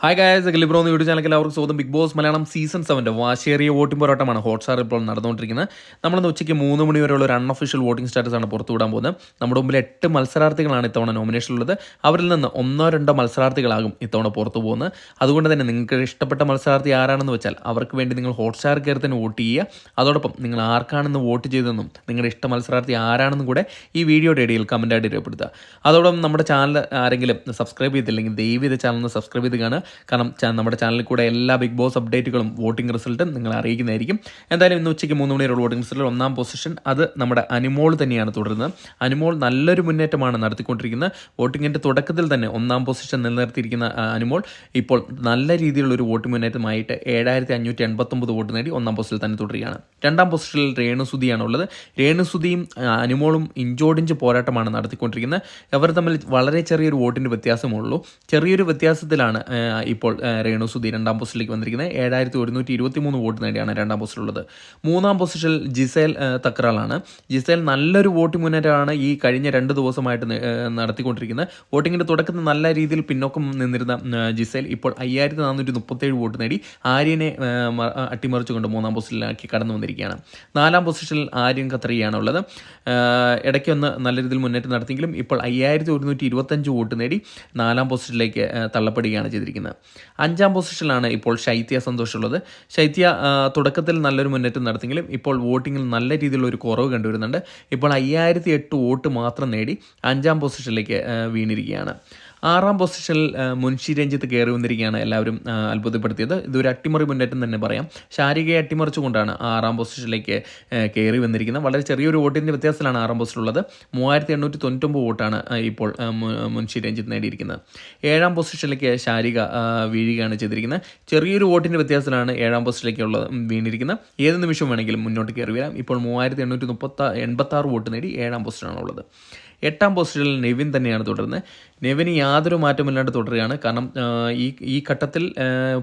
Hi guys, Libro എന്ന YouTube ചാനലിൽ എല്ലാവർക്കും സ്വാഗതം. ബിഗ് ബോസ് മലയാളം സീസൺ 7 വാശേറിയ വോട്ടിംഗ് പോരാട്ടമാണ് ഹോട്ട്സ്റ്റാർ ഇപ്പോൾ നടന്നുകൊണ്ടിരിക്കുന്നത്. നമ്മളിന്ന് ഉച്ചയ്ക്ക് 3 മണി വരെയുള്ള ഒരു അൺഒഫീഷ്യൽ വോട്ടിംഗ് സ്റ്റാറ്റസ് ആണ് പുറത്തുവിടാൻ പോകുന്നത്. നമ്മുടെ മുമ്പിൽ 8 മത്സരാർത്ഥികളാണ് ഇത്തവണ നോമിനേഷനിലുള്ളത്. അവരിൽ നിന്ന് 1-2 മത്സരാർത്ഥികളാകും ഇത്തവണ പുറത്തു പോകുന്നത്. അതുകൊണ്ട് തന്നെ നിങ്ങൾക്ക് ഇഷ്ടപ്പെട്ട മത്സരാർത്ഥി ആരാണെന്ന് വെച്ചാൽ അവർക്ക് വേണ്ടി നിങ്ങൾ ഹോട്ട്സ്റ്റാർ കയറി തന്നെ വോട്ട് ചെയ്യുക. അതോടൊപ്പം നിങ്ങൾ ആർക്കാണെന്ന് വോട്ട് ചെയ്തതെന്നും നിങ്ങളുടെ ഇഷ്ട മത്സരാർത്ഥി ആരാണെന്നും കൂടെ ഈ വീഡിയോയുടെ ഇടയിൽ കമൻറ്റായിട്ട് രേഖപ്പെടുത്തുക. അതോടൊപ്പം നമ്മുടെ ചാനൽ ആരെങ്കിലും സബ്സ്ക്രൈബ് ചെയ്തില്ലെങ്കിൽ ദയവ് ചെയ്ത് ചാനൽ സബ്സ്ക്രൈബ് ചെയ്ത് കാണുക. കാരണം നമ്മുടെ ചാനലിൽ കൂടെ എല്ലാ ബിഗ് ബോസ് അപ്ഡേറ്റുകളും വോട്ടിംഗ് റിസൾട്ടും നിങ്ങൾ അറിയിക്കുന്നതായിരിക്കും. എന്തായാലും ഇന്ന് ഉച്ചയ്ക്ക് 3 മണിവരെ വോട്ടിംഗ് റിസൾട്ടിൽ 1-ാം പൊസിഷൻ അത് നമ്മുടെ അനുമോൾ തന്നെയാണ് തുടരുന്നത്. അനുമോൾ നല്ലൊരു മുന്നേറ്റമാണ് നടത്തിക്കൊണ്ടിരിക്കുന്നത്. വോട്ടിങ്ങിൻ്റെ തുടക്കത്തിൽ തന്നെ 1-ാം പൊസിഷൻ നിലനിർത്തിയിരിക്കുന്ന അനുമോൾ ഇപ്പോൾ നല്ല രീതിയിലുള്ളൊരു വോട്ടിംഗ് മുന്നേറ്റമായിട്ട് 7589 വോട്ട് നേടി 1-ാം പൊസിഷനിൽ തന്നെ തുടരുകയാണ്. 2-ാം പൊസിഷനിൽ രേണുസുതിയാണുള്ളത്. രേണുസുതിയും അനുമോളും ഇഞ്ചോടിഞ്ച് പോരാട്ടമാണ് നടത്തിക്കൊണ്ടിരിക്കുന്നത്. അവർ തമ്മിൽ വളരെ ചെറിയൊരു വോട്ടിൻ്റെ വ്യത്യാസമുള്ളൂ. ചെറിയൊരു വ്യത്യാസത്തിലാണ് ഇപ്പോൾ രേണുസുതി 2-ാം പൊസിഷനിലേക്ക് വന്നിരിക്കുന്നത്. 7123 വോട്ട് നേടിയാണ് 2-ാം പൊസിഷനിലുള്ളത്. 3-ാം പൊസിഷനിൽ ജിസേൽ തക്രാളാണ്. ജിസേൽ നല്ലൊരു വോട്ട് മുന്നേറ്റമാണ് ഈ കഴിഞ്ഞ 2 ദിവസമായിട്ട് നടത്തിക്കൊണ്ടിരിക്കുന്നത്. വോട്ടിങ്ങിൻ്റെ തുടക്കത്തിൽ നല്ല രീതിയിൽ പിന്നോക്കം നിന്നിരുന്ന ജിസേൽ ഇപ്പോൾ 5437 വോട്ട് നേടി ആര്യനെ അട്ടിമറിച്ചുകൊണ്ട് 3-ാം പൊസിഷനിലാക്കി കടന്നു വന്നിരിക്കുകയാണ്. 4-ാം പൊസിഷനിൽ ആര്യൻ ഖത്രിയാണുള്ളത്. ഇടയ്ക്കൊന്ന് നല്ല രീതിയിൽ മുന്നേറ്റം നടത്തിയെങ്കിലും ഇപ്പോൾ 5125 വോട്ട് നേടി 4-ാം പൊസിഷനിലേക്ക് തള്ളപ്പെടുകയാണ് ചെയ്തിരിക്കുന്നത്. 5-ാം പൊസിഷനിലാണ് ഇപ്പോൾ ശൈത്യ സന്തോഷമുള്ളത്. ശൈത്യ തുടക്കത്തിൽ നല്ലൊരു മുന്നേറ്റം നടത്തിയെങ്കിലും ഇപ്പോൾ വോട്ടിങ്ങിൽ നല്ല രീതിയിലുള്ള ഒരു കുറവ് കണ്ടുവരുന്നുണ്ട്. ഇപ്പോൾ 5008 വോട്ട് മാത്രം നേടി 5-ാം പൊസിഷനിലേക്ക് വീണിരിക്കുകയാണ്. 6-ാം പൊസിഷനിൽ മുൻഷി രഞ്ജിത്ത് കയറി വന്നിരിക്കുകയാണ് എല്ലാവരും അത്ഭുതപ്പെടുത്തിയത്. ഇതൊരു അട്ടിമറി മുന്നേറ്റം തന്നെ പറയാം. ശാരികയെ അട്ടിമറിച്ചുകൊണ്ടാണ് 6-ാം പൊസിഷനിലേക്ക് കയറി വന്നിരിക്കുന്നത്. വളരെ ചെറിയൊരു വോട്ടിൻ്റെ വ്യത്യാസത്തിലാണ് 6-ാം പൊസിഷനിലുള്ളത്. 3899 വോട്ടാണ് ഇപ്പോൾ മുൻഷി രഞ്ജിത്ത് നേടിയിരിക്കുന്നത്. 7-ാം പൊസിഷനിലേക്ക് ശാരിക വീഴുകയാണ് ചെയ്തിരിക്കുന്നത്. ചെറിയൊരു വോട്ടിൻ്റെ വ്യത്യാസത്തിലാണ് 7-ാം പൊസിഷനിലേക്കുള്ളത് വീണിരിക്കുന്നത്. ഏത് നിമിഷവും വേണമെങ്കിലും മുന്നോട്ട് കയറി വരാം. ഇപ്പോൾ 3886 വോട്ട് നേടി 7-ാം പൊസിഷനാണുള്ളത്. 8-ാം പൊസിഷനിൽ നെവിൻ തന്നെയാണ് തുടരുന്നത്. നെവിന് യാതൊരു മാറ്റമില്ലാണ്ട് തുടരുകയാണ്. കാരണം ഈ ഘട്ടത്തിൽ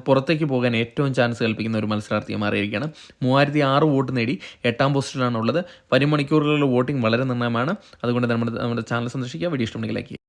പുറത്തേക്ക് പോകാൻ ഏറ്റവും ചാൻസ് കൽപ്പിക്കുന്ന ഒരു മത്സരാർത്ഥിയെ മാറിയിരിക്കുകയാണ്. 3006 വോട്ട് നേടി 8-ാം പൊസിഷനിലാണുള്ളത്. 10 മണിക്കൂറുകളിലുള്ള വോട്ടിംഗ് വളരെ നിർണായകമാണ്. അതുകൊണ്ട് നമ്മുടെ ചാനൽ സന്ദർശിക്കുക. വീഡിയോ ഇഷ്ടമുണ്ടെങ്കിൽ ലൈക്ക് ചെയ്യുക.